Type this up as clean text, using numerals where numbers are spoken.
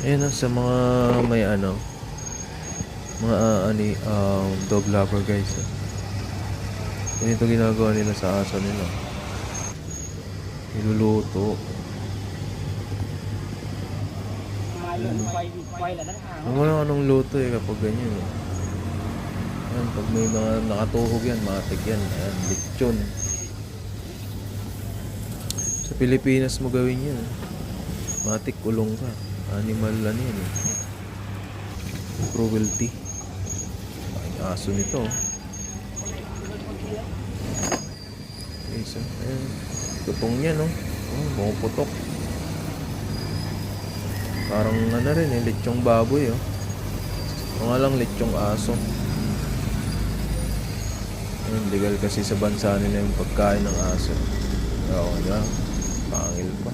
Ayan sa mga may mga dog lover guys. Ganito ginagawa nila sa aso nila. Niluluto. Alam mo lang anong luto kapag ganyan Ayan, pag may mga nakatuhog yan, matik yan. Ayan, lechon. Sa Pilipinas mo gawin yan. Matik, kulong ka. Animal yan Cruelty. Ang aso nito. Ayan. Tutong yan pumuputok. Parang rin lechong baboy nga lang lechong aso. Legal kasi sa bansa nila yung pagkain ng aso. Diba? Pangil pa.